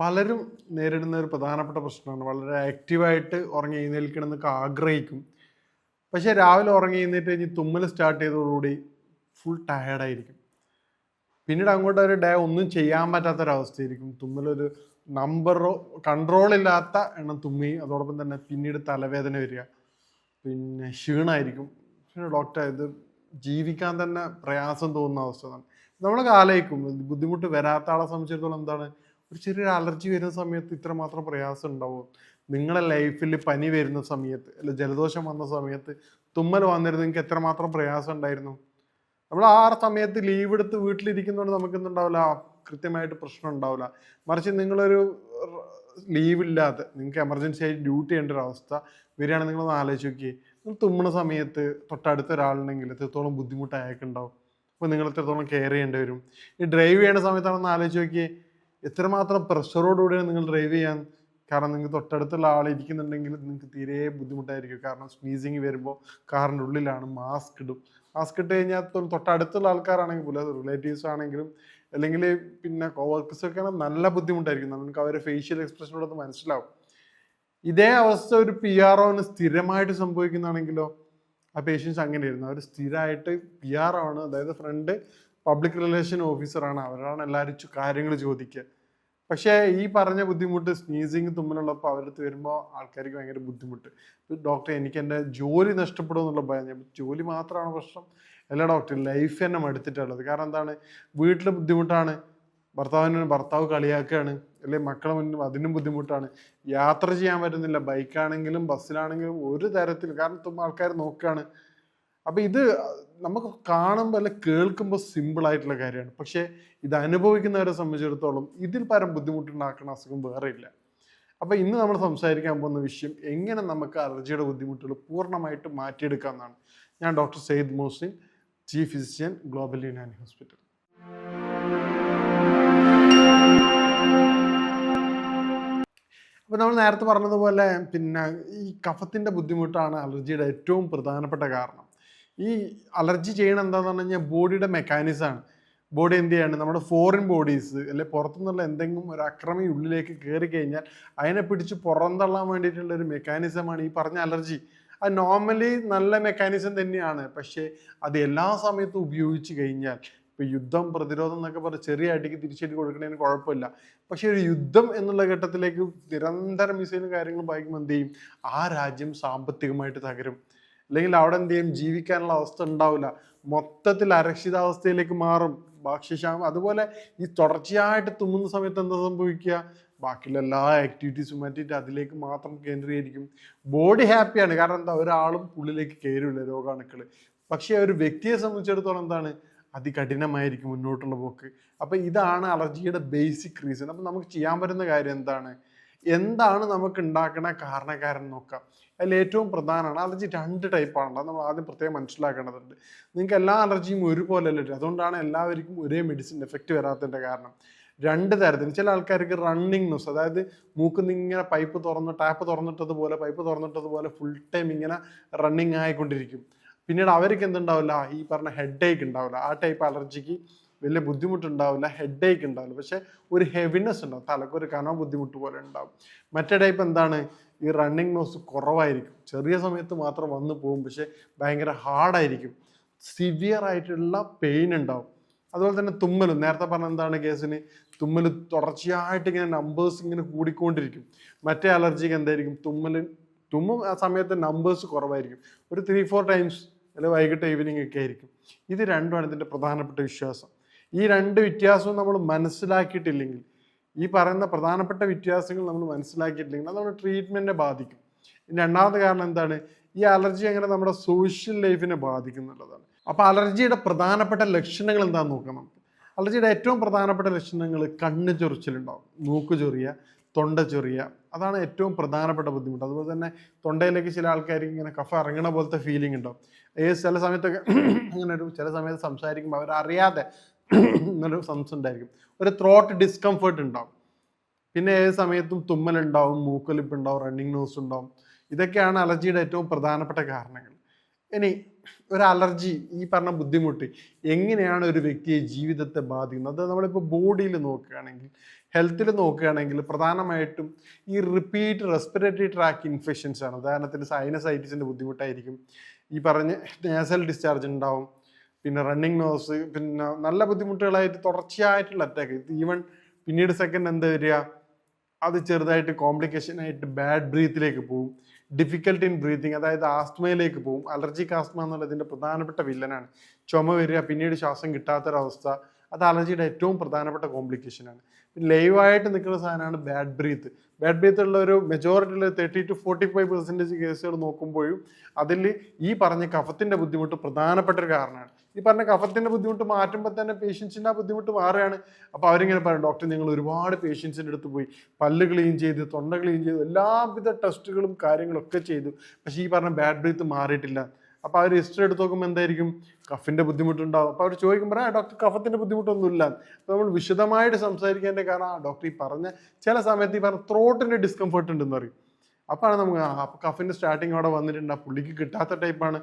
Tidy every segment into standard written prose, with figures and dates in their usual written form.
പലരും നേരിടുന്ന ഒരു പ്രധാനപ്പെട്ട പ്രശ്നമാണ്. വളരെ ആക്റ്റീവായിട്ട് ഉറങ്ങി എഴുന്നേൽക്കണം എന്നൊക്കെ ആഗ്രഹിക്കും. പക്ഷേ രാവിലെ ഉറങ്ങി എഴുന്നേറ്റ് കഴിഞ്ഞ് തുമ്മൽ സ്റ്റാർട്ട് ചെയ്തതോടുകൂടി ഫുൾ ടയേർഡായിരിക്കും. പിന്നീട് അങ്ങോട്ട് ഒരു ഡേ ഒന്നും ചെയ്യാൻ പറ്റാത്തൊരവസ്ഥയായിരിക്കും. തുമ്മലൊരു നമ്പറോ കൺട്രോൾ ഇല്ലാത്ത എണ്ണം തുമ്മി, അതോടൊപ്പം തന്നെ പിന്നീട് തലവേദന വരിക, പിന്നെ ക്ഷീണമായിരിക്കും. പിന്നെ ഡോക്ടർ ഇത് ജീവിക്കാൻ തന്നെ പ്രയാസം തോന്നുന്ന അവസ്ഥ. നമ്മളൊക്കെ ആലോചിക്കും ബുദ്ധിമുട്ട് വരാത്ത ആളെ സംബന്ധിച്ചിടത്തോളം എന്താണ്, ഒരു ചെറിയൊരു അലർജി വരുന്ന സമയത്ത് ഇത്രമാത്രം പ്രയാസം ഉണ്ടാവും. നിങ്ങളെ ലൈഫിൽ പനി വരുന്ന സമയത്ത് അല്ല ജലദോഷം വന്ന സമയത്ത് തുമ്മൽ വന്നിരുന്നു നിങ്ങൾക്ക് എത്രമാത്രം പ്രയാസം ഉണ്ടായിരുന്നു. നമ്മൾ ആ സമയത്ത് ലീവ് എടുത്ത് വീട്ടിലിരിക്കുന്നതുകൊണ്ട് നമുക്കെന്തുണ്ടാവില്ല, കൃത്യമായിട്ട് പ്രശ്നം ഉണ്ടാവില്ല. മറിച്ച് നിങ്ങളൊരു ലീവ് ഇല്ലാതെ നിങ്ങൾക്ക് എമർജൻസി ആയിട്ട് ഡ്യൂട്ടി ചെയ്യേണ്ട ഒരു അവസ്ഥ വരികയാണെങ്കിൽ നിങ്ങളൊന്ന് ആലോചിച്ച് നോക്കിയേ. നിങ്ങൾ തുമ്മുന്ന സമയത്ത് തൊട്ടടുത്ത ഒരാളുണ്ടെങ്കിൽ എത്രത്തോളം ബുദ്ധിമുട്ട് അയാൾക്കുണ്ടാവും. അപ്പോൾ നിങ്ങൾ എത്രത്തോളം കെയർ ചെയ്യേണ്ടി വരും. ഈ ഡ്രൈവ് ചെയ്യുന്ന സമയത്താണെന്ന് ആലോചിച്ച് നോക്കിയേ, എത്രമാത്രം പ്രഷറോടുകൂടിയാണ് നിങ്ങൾ ഡ്രൈവ് ചെയ്യാൻ. കാരണം നിങ്ങൾക്ക് തൊട്ടടുത്തുള്ള ആൾ ഇരിക്കുന്നുണ്ടെങ്കിൽ നിങ്ങൾക്ക് തീരെ ബുദ്ധിമുട്ടായിരിക്കും. കാരണം സ്നീസിങ് വരുമ്പോൾ കാറിൻ്റെ ഉള്ളിലാണ്, മാസ്ക് ഇടും. മാസ്ക് ഇട്ട് കഴിഞ്ഞാൽ തൊട്ടടുത്തുള്ള ആൾക്കാരാണെങ്കിൽ പോലും, റിലേറ്റീവ്സ് ആണെങ്കിലും അല്ലെങ്കിൽ പിന്നെ കോവർക്കേഴ്സ് ഒക്കെ ആണെങ്കിൽ നല്ല ബുദ്ധിമുട്ടായിരിക്കും. നമുക്ക് അവരുടെ ഫേഷ്യൽ എക്സ്പ്രഷനോടൊന്ന് മനസ്സിലാവും. ഇതേ അവസ്ഥ ഒരു PROന് സ്ഥിരമായിട്ട് സംഭവിക്കുന്നതാണെങ്കിലോ, ആ പേഷ്യൻസ് അങ്ങനെയായിരുന്നു. അവർ സ്ഥിരമായിട്ട് PRO ആണ്, അതായത് ഫ്രണ്ട് പബ്ലിക് റിലേഷൻ ഓഫീസറാണ്, അവരാണ് എല്ലാവരും കാര്യങ്ങൾ ചോദിക്കുക. പക്ഷേ ഈ പറഞ്ഞ ബുദ്ധിമുട്ട് സ്നീസിങ് തുമ്മലുള്ളപ്പോൾ അവരടുത്ത് വരുമ്പോൾ ആൾക്കാർക്ക് ഭയങ്കര ബുദ്ധിമുട്ട്. ഡോക്ടർ എനിക്ക് എൻ്റെ ജോലി നഷ്ടപ്പെടും എന്നുള്ള ഭയം. ജോലി മാത്രമാണ് പ്രശ്നം, അല്ല ഡോക്ടർ, ലൈഫ് തന്നെ മടുത്തിട്ടുള്ളത്. കാരണം എന്താണ്, വീട്ടിൽ ബുദ്ധിമുട്ടാണ്, ഭർത്താവ് കളിയാക്കുകയാണ്, അല്ലെങ്കിൽ മക്കളെ മുന്നിൽ അതിനും ബുദ്ധിമുട്ടാണ്, യാത്ര ചെയ്യാൻ പറ്റുന്നില്ല, ബൈക്കാണെങ്കിലും ബസ്സിലാണെങ്കിലും ഒരു തരത്തിൽ, കാരണം ആൾക്കാർ നോക്കുകയാണ്. അപ്പം ഇത് നമുക്ക് കാണുമ്പോൾ അല്ലെ കേൾക്കുമ്പോൾ സിമ്പിൾ ആയിട്ടുള്ള കാര്യമാണ്. പക്ഷേ ഇത് അനുഭവിക്കുന്നവരെ സംബന്ധിച്ചിടത്തോളം ഇതിൽ പരം ബുദ്ധിമുട്ടുണ്ടാക്കുന്ന അസുഖം വേറെ ഇല്ല. അപ്പം ഇന്ന് നമ്മൾ സംസാരിക്കാൻ പോകുന്ന വിഷയം എങ്ങനെ നമുക്ക് അലർജിയുടെ ബുദ്ധിമുട്ടുകൾ പൂർണ്ണമായിട്ട് മാറ്റിയെടുക്കാം എന്നാണ്. ഞാൻ doctor Syed Mohsin, chief physician, global Unani hospital. അപ്പോൾ നമ്മൾ നേരത്തെ പറഞ്ഞതുപോലെ പിന്നെ ഈ കഫത്തിൻ്റെ ബുദ്ധിമുട്ടാണ് അലർജിയുടെ ഏറ്റവും പ്രധാനപ്പെട്ട കാരണം. ഈ അലർജി ചെയ്യണം എന്താണെന്ന് പറഞ്ഞു കഴിഞ്ഞാൽ ബോഡിയുടെ മെക്കാനിസമാണ്. ബോഡി എന്ത് ചെയ്യാണ്, നമ്മുടെ ഫോറിൻ ബോഡീസ് അല്ലെ പുറത്തുനിന്നുള്ള എന്തെങ്കിലും ഒരു അക്രമി ഉള്ളിലേക്ക് കയറി കഴിഞ്ഞാൽ അതിനെ പിടിച്ച് പുറന്തള്ളാൻ വേണ്ടിയിട്ടുള്ള ഒരു മെക്കാനിസമാണ് ഈ പറഞ്ഞ അലർജി. അത് നോർമലി നല്ല മെക്കാനിസം തന്നെയാണ്. പക്ഷേ അത് എല്ലാ സമയത്തും ഉപയോഗിച്ച് കഴിഞ്ഞാൽ, ഇപ്പോൾ യുദ്ധം പ്രതിരോധം എന്നൊക്കെ പറഞ്ഞ് ചെറിയ അടിക്ക് തിരിച്ചടി കൊടുക്കുന്നതിന് കുഴപ്പമില്ല. പക്ഷേ ഒരു യുദ്ധം എന്നുള്ള ഘട്ടത്തിലേക്ക് നിരന്തരം മിസൈലും കാര്യങ്ങളും വായിക്കുമ്പോൾ എന്ത് ചെയ്യും, ആ രാജ്യം സാമ്പത്തികമായിട്ട് തകരും. അല്ലെങ്കിൽ അവിടെ എന്ത് ചെയ്യും, ജീവിക്കാനുള്ള അവസ്ഥ ഉണ്ടാവില്ല, മൊത്തത്തിൽ അരക്ഷിതാവസ്ഥയിലേക്ക് മാറും, ഭക്ഷ്യക്ഷാമം. അതുപോലെ ഈ തുടർച്ചയായിട്ട് തുമ്മുന്ന സമയത്ത് എന്താ സംഭവിക്കുക, ബാക്കിയുള്ള എല്ലാ ആക്ടിവിറ്റീസും മാറ്റിയിട്ട് അതിലേക്ക് മാത്രം കേന്ദ്രീകരിക്കും. ബോഡി ഹാപ്പിയാണ്, കാരണം എന്താ, ഒരാളും ഉള്ളിലേക്ക് കയറില്ല രോഗാണുക്കൾ. പക്ഷേ ഒരു വ്യക്തിയെ സംബന്ധിച്ചിടത്തോളം എന്താണ്, അതികഠിനമായിരിക്കും മുന്നോട്ടുള്ള പോക്ക്. അപ്പം ഇതാണ് അലർജിയുടെ ബേസിക് റീസൺ. അപ്പം നമുക്ക് ചെയ്യാൻ പറ്റുന്ന കാര്യം എന്താണ് നമുക്ക് ഉണ്ടാക്കുന്ന കാരണക്കാരൻ നോക്കാം. അതിൽ ഏറ്റവും പ്രധാനമാണ് അലർജി. 2 ടൈപ്പാണ്, അത് നമ്മൾ ആദ്യം പ്രത്യേകം മനസ്സിലാക്കേണ്ടതുണ്ട്. നിങ്ങൾക്ക് എല്ലാ അലർജിയും ഒരുപോലെ അല്ല, അതുകൊണ്ടാണ് എല്ലാവർക്കും ഒരേ മെഡിസിൻ എഫക്റ്റ് വരാത്തതിൻ്റെ കാരണം. 2 തരത്തിൽ. ചില ആൾക്കാർക്ക് റണ്ണിങ് നോസ്, അതായത് മൂക്കിൽ ഇങ്ങനെ ടാപ്പ് തുറന്നിട്ടതുപോലെ ഫുൾ ടൈം ഇങ്ങനെ റണ്ണിങ് ആയിക്കൊണ്ടിരിക്കും. പിന്നീട് അവർക്ക് എന്തുണ്ടാവില്ല, ഈ പറഞ്ഞ ഹെഡ് ഏക്ക് ഉണ്ടാവില്ല. ആ ടൈപ്പ് അലർജിക്ക് വലിയ ബുദ്ധിമുട്ടുണ്ടാവില്ല, ഹെഡ് ഏക്ക് ഉണ്ടാവില്ല, പക്ഷെ ഒരു ഹെവിനെസ് ഉണ്ടാവും, തലക്കൊരു കനോ ബുദ്ധിമുട്ട് പോലെ ഉണ്ടാവും. മറ്റേ ടൈപ്പ് എന്താണ്, ഈ റണ്ണിങ് നോസ് കുറവായിരിക്കും, ചെറിയ സമയത്ത് മാത്രം വന്നു പോകും, പക്ഷെ ഭയങ്കര ഹാർഡായിരിക്കും, സിവിയർ ആയിട്ടുള്ള പെയിൻ ഉണ്ടാവും. അതുപോലെ തന്നെ തുമ്മലും, നേരത്തെ പറഞ്ഞ എന്താണ് കേസിന്, തുമ്മൽ തുടർച്ചയായിട്ട് ഇങ്ങനെ നമ്പേഴ്സ് ഇങ്ങനെ കൂടിക്കൊണ്ടിരിക്കും. മറ്റേ അലർജിക്ക് എന്തായിരിക്കും, തുമ്മും ആ സമയത്ത് നമ്പേഴ്സ് കുറവായിരിക്കും, ഒരു 3-4 ടൈംസ് അല്ലെങ്കിൽ വൈകിട്ട് ഈവനിങ് ഒക്കെ ആയിരിക്കും. ഇത് രണ്ടുമാണ് ഇതിൻ്റെ പ്രധാനപ്പെട്ട വിശ്വാസം. ഈ 2 വ്യത്യാസവും നമ്മൾ മനസ്സിലാക്കിയിട്ടില്ലെങ്കിൽ, ഈ പറയുന്ന പ്രധാനപ്പെട്ട വ്യത്യാസങ്ങൾ നമ്മൾ മനസ്സിലാക്കിയിട്ടില്ലെങ്കിൽ അത് നമ്മുടെ ട്രീറ്റ്മെൻറ്റിനെ ബാധിക്കും. രണ്ടാമത്തെ കാരണം എന്താണ്, ഈ അലർജി എങ്ങനെ നമ്മുടെ സോഷ്യൽ ലൈഫിനെ ബാധിക്കും എന്നുള്ളതാണ്. അപ്പോൾ അലർജിയുടെ പ്രധാനപ്പെട്ട ലക്ഷണങ്ങൾ എന്താണെന്ന് നോക്കാം നമുക്ക്. അലർജിയുടെ ഏറ്റവും പ്രധാനപ്പെട്ട ലക്ഷണങ്ങൾ കണ്ണ് ചൊറിച്ചിലുണ്ടാവും, മൂക്ക് ചൊറിയുക, തൊണ്ട ചൊറിയുക, അതാണ് ഏറ്റവും പ്രധാനപ്പെട്ട ബുദ്ധിമുട്ട്. അതുപോലെ തന്നെ തൊണ്ടയിലേക്ക് ചില ആൾക്കാർക്ക് ഇങ്ങനെ കഫ ഇറങ്ങണ പോലത്തെ ഫീലിംഗ് ഉണ്ടാവും. ചില സമയത്തൊക്കെ അങ്ങനെ ചില സമയത്ത് സംസാരിക്കുമ്പോൾ അവരറിയാതെ എന്നൊരു സംശയം ഉണ്ടായിരിക്കും, ഒരു ത്രോട്ട് ഡിസ്കംഫേർട്ട് ഉണ്ടാവും. പിന്നെ ഏത് സമയത്തും തുമ്മലുണ്ടാവും, മൂക്കൊലിപ്പ് ഉണ്ടാവും, റണ്ണിങ് നോസ് ഉണ്ടാവും. ഇതൊക്കെയാണ് അലർജിയുടെ ഏറ്റവും പ്രധാനപ്പെട്ട കാരണങ്ങൾ. ഇനി ഒരു അലർജി ഈ പറഞ്ഞ ബുദ്ധിമുട്ട് എങ്ങനെയാണ് ഒരു വ്യക്തിയെ ജീവിതത്തെ ബാധിക്കുന്നത്? അത് നമ്മളിപ്പോൾ ബോഡിയിൽ നോക്കുകയാണെങ്കിൽ, ഹെൽത്തിൽ നോക്കുകയാണെങ്കിൽ പ്രധാനമായിട്ടും ഈ റിപ്പീറ്റ് റെസ്പിറേറ്ററി ട്രാക്ക് ഇൻഫെക്ഷൻസ് ആണ്. ഉദാഹരണത്തിന് സൈനസൈറ്റിസിൻ്റെ ബുദ്ധിമുട്ടായിരിക്കും, ഈ പറഞ്ഞ നേസൽ ഡിസ്ചാർജ് ഉണ്ടാവും, പിന്നെ റണ്ണിങ് നോസ്, പിന്നെ നല്ല ബുദ്ധിമുട്ടുകളായിട്ട് തുടർച്ചയായിട്ടുള്ള അറ്റാക്ക്. ഈവൻ പിന്നീട് സെക്കൻഡ് എന്താ വരിക, അത് ചെറുതായിട്ട് കോംപ്ലിക്കേഷൻ ആയിട്ട് ബാഡ് ബ്രീത്തിലേക്ക് പോകും, ഡിഫിക്കൽട്ട് ഇൻ ബ്രീത്തിങ്, അതായത് ആസ്മയിലേക്ക് പോകും. അലർജിക് ആസ്മ എന്നുള്ളതിൻ്റെ പ്രധാനപ്പെട്ട വില്ലനാണ്. ചുമ വരിക, പിന്നീട് ശ്വാസം കിട്ടാത്തൊരവസ്ഥ, അത് അലർജിയുടെ ഏറ്റവും പ്രധാനപ്പെട്ട കോംപ്ലിക്കേഷനാണ്. ലൈവായിട്ട് നിൽക്കുന്ന സാധനമാണ് ബാഡ് ബ്രീത്ത്. ബാഡ് ബ്രീത്ത് ഉള്ള ഒരു മെജോറിറ്റിയിൽ 30 to 45% കേസുകൾ നോക്കുമ്പോഴും അതിൽ ഈ പറഞ്ഞ കഫത്തിൻ്റെ ബുദ്ധിമുട്ട് പ്രധാനപ്പെട്ട ഒരു കാരണമാണ്. ഈ പറഞ്ഞ കഫത്തിൻ്റെ ബുദ്ധിമുട്ട് മാറ്റുമ്പോൾ തന്നെ പേഷ്യൻസിൻ്റെ ആ ബുദ്ധിമുട്ട് മാറുകയാണ്. അപ്പോൾ അവരിങ്ങനെ പറയും, ഡോക്ടർ ഞങ്ങൾ ഒരുപാട് പേഷ്യൻസിൻ്റെ അടുത്ത് പോയി, പല്ല് ക്ലീൻ ചെയ്ത്, തൊണ്ട ക്ലീൻ ചെയ്തു, എല്ലാവിധ ടെസ്റ്റുകളും കാര്യങ്ങളൊക്കെ ചെയ്തു, പക്ഷേ ഈ പറഞ്ഞ ബാഡ് ബ്രീത്ത് മാറിയിട്ടില്ല. അപ്പോൾ അവർ ഹിസ്റ്ററി എടുത്ത് നോക്കുമ്പോൾ എന്തായിരിക്കും, കഫിൻ്റെ ബുദ്ധിമുട്ടുണ്ടാവും. അപ്പോൾ അവർ ചോദിക്കുമ്പോൾ ഡോക്ടർ കഫത്തിൻ്റെ ബുദ്ധിമുട്ടൊന്നുമില്ല. അപ്പോൾ നമ്മൾ വിശദമായിട്ട് സംസാരിക്കേണ്ട കാരണം ഡോക്ടർ ഈ പറഞ്ഞ ചില സമയത്ത് ഈ പറഞ്ഞ ത്രോട്ടിൻ്റെ ഡിസ്കംഫർട്ട് ഉണ്ടെന്ന് പറയും. അപ്പോഴാണ് നമുക്ക് അപ്പോൾ കഫിൻ്റെ സ്റ്റാർട്ടിങ് അവിടെ വന്നിട്ടുണ്ട്, ആ പുള്ളിക്ക് കിട്ടാത്ത ടൈപ്പാണ്.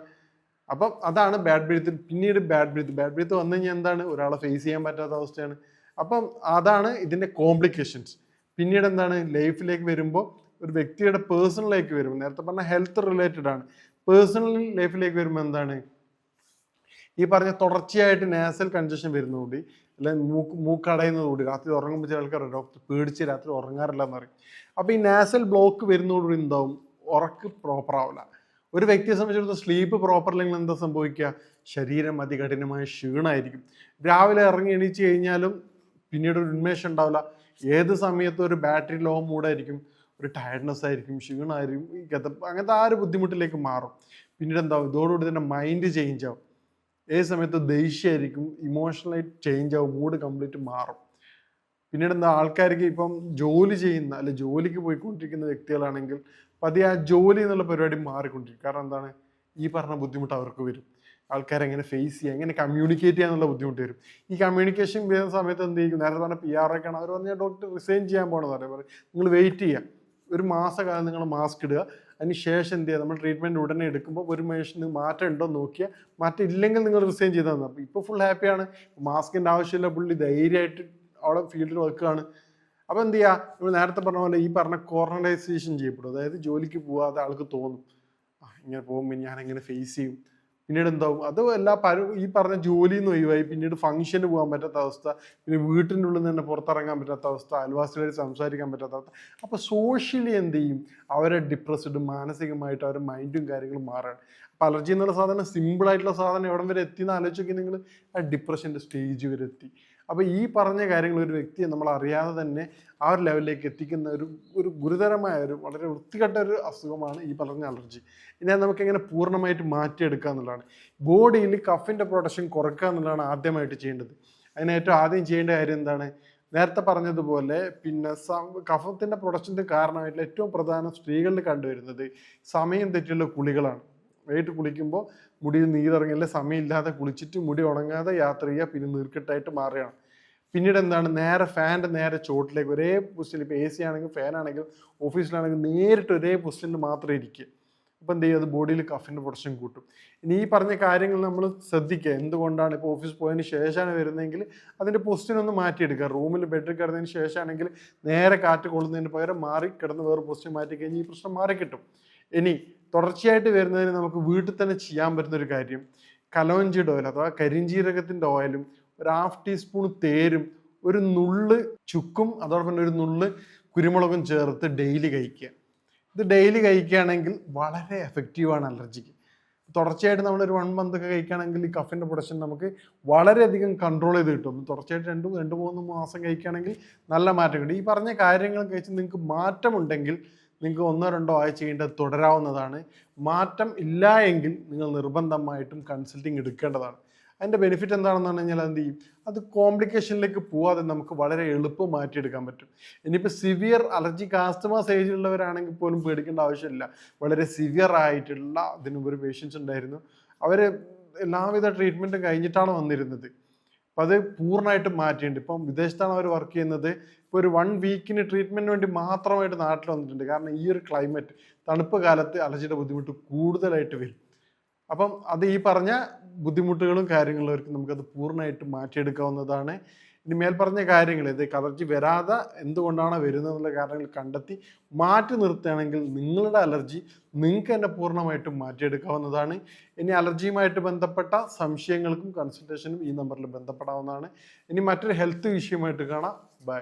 അപ്പം അതാണ് ബാഡ് ബ്രീത്ത്. പിന്നീട് ബാഡ് ബ്രീത്ത് വന്നു കഴിഞ്ഞാൽ എന്താണ്, ഒരാളെ ഫേസ് ചെയ്യാൻ പറ്റാത്ത അവസ്ഥയാണ്. അപ്പം അതാണ് ഇതിൻ്റെ കോംപ്ലിക്കേഷൻസ്. പിന്നീട് എന്താണ്, ലൈഫിലേക്ക് വരുമ്പോൾ ഒരു വ്യക്തിയുടെ പേഴ്സണലിലേക്ക് വരുമ്പോൾ, നേരത്തെ പറഞ്ഞ ഹെൽത്ത് റിലേറ്റഡ് ആണ്, പേഴ്സണൽ ലൈഫിലേക്ക് വരുമ്പോൾ എന്താണ്, ഈ പറഞ്ഞ തുടർച്ചയായിട്ട് നാസൽ കൺജഷൻ വരുന്നതുകൊണ്ട്, അല്ലെങ്കിൽ മൂക്കടയുന്നതുകൊണ്ട്, രാത്രി ഉറങ്ങുമ്പോൾ ചില ആൾക്കാർ ഡോക്ടർ പേടിച്ച് രാത്രി ഉറങ്ങാറില്ല എന്ന് പറയും. അപ്പോൾ ഈ നാസൽ ബ്ലോക്ക് വരുന്നതോടുകൂടി എന്താവും, ഉറക്ക് പ്രോപ്പർ ആവില്ല. ഒരു വ്യക്തിയെ സംബന്ധിച്ചിടത്തോളം സ്ലീപ്പ് പ്രോപ്പർ അല്ലെങ്കിൽ എന്താ സംഭവിക്കുക, ശരീരം അതികഠിനമായ ക്ഷീണമായിരിക്കും. രാവിലെ ഇറങ്ങി എണീച്ച് കഴിഞ്ഞാലും പിന്നീട് ഒരു ഉന്മേഷം ഉണ്ടാവില്ല. ഏത് സമയത്തും ഒരു ബാറ്ററി ലോ മൂഡായിരിക്കും, ഒരു ടയർഡ്നെസ് ആയിരിക്കും, ക്ഷീണമായിരിക്കും, അങ്ങനത്തെ ആ ഒരു ബുദ്ധിമുട്ടിലേക്ക് മാറും. പിന്നീട് എന്താവും, ഇതോടുകൂടി തന്നെ മൈൻഡ് ചേഞ്ച് ആവും. ഏത് സമയത്ത് ദേഷ്യമായിരിക്കും, ഇമോഷണലായിട്ട് ചേഞ്ച് ആവും, മൂഡ് കംപ്ലീറ്റ് മാറും. പിന്നീട് എന്താ, ആൾക്കാർക്ക് ഇപ്പം ജോലി ചെയ്യുന്ന അല്ലെ ജോലിക്ക് പോയിക്കൊണ്ടിരിക്കുന്ന വ്യക്തികളാണെങ്കിൽ പതിയെ ആ ജോലി എന്നുള്ള പരിപാടി മാറിക്കൊണ്ടിരിക്കും. കാരണം എന്താണ്, ഈ പറഞ്ഞ ബുദ്ധിമുട്ട് അവർക്ക് വരും. ആൾക്കാരെ എങ്ങനെ ഫേസ് ചെയ്യുക, എങ്ങനെ കമ്മ്യൂണിക്കേറ്റ് ചെയ്യാന്നുള്ള ബുദ്ധിമുട്ട് വരും. ഈ കമ്മ്യൂണിക്കേഷൻ വരുന്ന സമയത്ത് എന്ത് ചെയ്യും, നേരത്തെ പറഞ്ഞ PR ഒക്കെയാണ്, അവർ പറഞ്ഞാൽ ഡോക്ടർ റിസൈൻ ചെയ്യാൻ പോകണമെന്ന് പറയും. നിങ്ങൾ വെയിറ്റ് ചെയ്യുക, ഒരു മാസക്കാലം നിങ്ങൾ മാസ്ക് ഇടുക, അതിന് ശേഷം എന്ത് ചെയ്യുക, നമ്മൾ ട്രീറ്റ്മെൻറ്റ് ഉടനെ എടുക്കുമ്പോൾ ഒരു മനുഷ്യന് മാറ്റം ഉണ്ടോ നോക്കിയാൽ, മാറ്റം ഇല്ലെങ്കിൽ നിങ്ങൾ റിസൈൻ ചെയ്താൽ മതി. അപ്പോൾ ഇപ്പോൾ ഫുൾ ഹാപ്പിയാണ്, മാസ്കിൻ്റെ ആവശ്യമില്ല, പുള്ളി ധൈര്യമായിട്ട് അവിടെ ഫീൽഡിൽ വർക്കാണ്. അപ്പോൾ എന്ത് ചെയ്യുക, നമ്മൾ നേരത്തെ പറഞ്ഞ പോലെ ഈ പറഞ്ഞ കോർണറൈസേഷൻ ചെയ്യപ്പെടും. അതായത് ജോലിക്ക് പോകാതെ ആൾക്ക് തോന്നും, ഇങ്ങനെ പോകുമ്പോൾ ഞാൻ എങ്ങനെ ഫേസ് ചെയ്യും. പിന്നീട് എന്താവും, അത് ഈ പറഞ്ഞ ജോലിയിൽ നിന്ന് ഒഴിവായി പിന്നീട് ഫംഗ്ഷന് പോകാൻ പറ്റാത്ത അവസ്ഥ, പിന്നെ വീട്ടിൻ്റെ ഉള്ളിൽ നിന്ന് തന്നെ പുറത്തിറങ്ങാൻ പറ്റാത്ത അവസ്ഥ, അയൽവാസികളായിട്ട് സംസാരിക്കാൻ പറ്റാത്ത അവസ്ഥ. അപ്പോൾ സോഷ്യലി എന്ത് ചെയ്യും, അവരെ ഡിപ്രസ്ഡ്, മാനസികമായിട്ട് അവരുടെ മൈൻഡും കാര്യങ്ങളും മാറാണ്. അപ്പോൾ അലർജി എന്നുള്ള സാധനം സിമ്പിളായിട്ടുള്ള സാധനം എവിടം വരെ എത്തി എന്ന് ആലോചിക്കുക നിങ്ങൾ, ആ ഡിപ്രഷൻ്റെ സ്റ്റേജ് വരെ എത്തി. അപ്പോൾ ഈ പറഞ്ഞ കാര്യങ്ങൾ ഒരു വ്യക്തിയെ നമ്മൾ അറിയാതെ തന്നെ ആ ഒരു ലെവലിലേക്ക് എത്തിക്കുന്ന ഒരു ഗുരുതരമായ വളരെ വൃത്തികെട്ട ഒരു അസുഖമാണ് ഈ പറഞ്ഞ അലർജി. ഇനി നമുക്ക് എങ്ങനെ പൂർണ്ണമായിട്ട് മാറ്റിയെടുക്കുക എന്നുള്ളതാണ്. ബോഡിയിൽ കഫിൻ്റെ പ്രൊഡക്ഷൻ കുറയ്ക്കുക എന്നുള്ളതാണ് ആദ്യമായിട്ട് ചെയ്യേണ്ടത്. അതിന് ഏറ്റവും ആദ്യം ചെയ്യേണ്ട കാര്യം എന്താണ്, നേരത്തെ പറഞ്ഞതുപോലെ പിന്നെ കഫത്തിൻ്റെ പ്രൊഡക്ഷൻ്റെ കാരണമായിട്ടുള്ള ഏറ്റവും പ്രധാനം സ്ത്രീകളിൽ കണ്ടുവരുന്നത് സമയം തെറ്റിയുള്ള കുളികളാണ്. വൈകിട്ട് കുളിക്കുമ്പോൾ മുടിയിൽ നീരിറങ്ങില്ല, സമയമില്ലാതെ കുളിച്ചിട്ട് മുടി ഉണങ്ങാതെ യാത്ര ചെയ്യുക, പിന്നെ നീർക്കെട്ടായിട്ട് മാറുകയാണ്. പിന്നീട് എന്താണ്, ഫാൻ്റെ നേരെ ചോട്ടിലേക്ക് ഒരേ പൊസിഷനിൽ, ഇപ്പോൾ AC ആണെങ്കിൽ ഫാൻ ആണെങ്കിൽ ഓഫീസിലാണെങ്കിൽ നേരിട്ട് ഒരേ പൊസിഷനിൽ മാത്രം ഇരിക്കുക. അപ്പോൾ എന്ത് ചെയ്യുക, അത് ബോഡിയിൽ കഫിൻ്റെ പ്രൊഡക്ഷൻ കൂട്ടും. ഇനി ഈ പറഞ്ഞ കാര്യങ്ങൾ നമ്മൾ ശ്രദ്ധിക്കുക. എന്തുകൊണ്ടാണ്, ഇപ്പോൾ ഓഫീസ് പോയതിന് ശേഷമാണ് വരുന്നതെങ്കിൽ അതിൻ്റെ പൊസിഷൻ ഒന്ന് മാറ്റിയെടുക്കുക. റൂമിൽ ബെഡിൽ കിടന്നതിന് ശേഷമാണെങ്കിൽ നേരെ കാറ്റ് കൊള്ളുന്നതിന് പകരം മാറി കിടന്ന് വേറെ പൊസിഷൻ മാറ്റി കഴിഞ്ഞാൽ ഈ പ്രശ്നം മാറിക്കിട്ടും. ഇനി തുടർച്ചയായിട്ട് വരുന്നതിന് നമുക്ക് വീട്ടിൽ തന്നെ ചെയ്യാൻ പറ്റുന്നൊരു കാര്യം, കലോഞ്ചിയുടെ ഓയിൽ അഥവാ കരിഞ്ജീരകത്തിൻ്റെ ഓയിലും ഒരു 1/2 ടീസ്പൂൺ തേരും ഒരു നുള്ള് ചുക്കും അതോടൊപ്പം ഒരു നുള്ള് കുരുമുളകും ചേർത്ത് ഡെയിലി കഴിക്കുക. ഇത് ഡെയിലി കഴിക്കുകയാണെങ്കിൽ വളരെ എഫക്റ്റീവാണ് അലർജിക്ക്. തുടർച്ചയായിട്ട് നമ്മളൊരു 1 month ഒക്കെ കഴിക്കുകയാണെങ്കിൽ ഈ കഫിൻ്റെ പ്രൊഡക്ഷൻ നമുക്ക് വളരെയധികം കൺട്രോൾ ചെയ്ത് കിട്ടും. തുടർച്ചയായിട്ട് 2-3 മാസം കഴിക്കുകയാണെങ്കിൽ നല്ല മാറ്റം കിട്ടും. ഈ പറഞ്ഞ കാര്യങ്ങൾ കഴിച്ച് നിങ്ങൾക്ക് മാറ്റമുണ്ടെങ്കിൽ നിങ്ങൾക്ക് 1-2 ആഴ്ച ചെയ്യേണ്ടത് തുടരാവുന്നതാണ്. മാറ്റം ഇല്ല എങ്കിൽ നിങ്ങൾ നിർബന്ധമായിട്ടും കൺസൾട്ടിങ് എടുക്കേണ്ടതാണ്. അതിൻ്റെ ബെനിഫിറ്റ് എന്താണെന്ന് പറഞ്ഞു കഴിഞ്ഞാൽ എന്ത് ചെയ്യും, അത് കോംപ്ലിക്കേഷനിലേക്ക് പോവാതെ നമുക്ക് വളരെ എളുപ്പം മാറ്റിയെടുക്കാൻ പറ്റും. ഇനിയിപ്പോൾ സിവിയർ അലർജിക് ആസ്തമ സ്റ്റേജിലുള്ളവരാണെങ്കിൽ പോലും പേടിക്കേണ്ട ആവശ്യമില്ല. വളരെ സിവിയർ ആയിട്ടുള്ള ഒരു പേഷ്യൻസ് ഉണ്ടായിരുന്നു, അവർ എല്ലാവിധ ട്രീറ്റ്മെൻറ്റും കഴിഞ്ഞിട്ടാണ് വന്നിരുന്നത്. അപ്പം അത് പൂർണ്ണമായിട്ടും മാറ്റിയിട്ടുണ്ട്. ഇപ്പം വിദേശത്താണ് അവർ വർക്ക് ചെയ്യുന്നത്. ഇപ്പോൾ ഒരു 1 വീക്കിന് ട്രീറ്റ്മെൻറ്റിന് വേണ്ടി മാത്രമായിട്ട് നാട്ടിൽ വന്നിട്ടുണ്ട്. കാരണം ഈ ഒരു ക്ലൈമറ്റ്, തണുപ്പ് കാലത്ത് അലർജിയുടെ ബുദ്ധിമുട്ട് കൂടുതലായിട്ട് വരും. അപ്പം അത് ഈ പറഞ്ഞ ബുദ്ധിമുട്ടുകളും കാര്യങ്ങളും അവർക്ക് നമുക്കത് പൂർണ്ണമായിട്ട് മാറ്റിയെടുക്കാവുന്നതാണ്. ഇനി മേൽ പറഞ്ഞ കാര്യങ്ങൾ, ഇത് അലർജി വരാതെ എന്തുകൊണ്ടാണ് വരുന്നത് എന്നുള്ള കാര്യങ്ങൾ കണ്ടെത്തി മാറ്റി നിർത്തുകയാണെങ്കിൽ നിങ്ങളുടെ അലർജി നിങ്ങൾക്ക് തന്നെ പൂർണ്ണമായിട്ടും മാറ്റിയെടുക്കാവുന്നതാണ്. ഇനി അലർജിയുമായിട്ട് ബന്ധപ്പെട്ട സംശയങ്ങൾക്കും കൺസൾട്ടേഷനും ഈ നമ്പറിൽ ബന്ധപ്പെടാവുന്നതാണ്. ഇനി മറ്റൊരു ഹെൽത്ത് വിഷയമായിട്ട് കാണാം. ബൈ.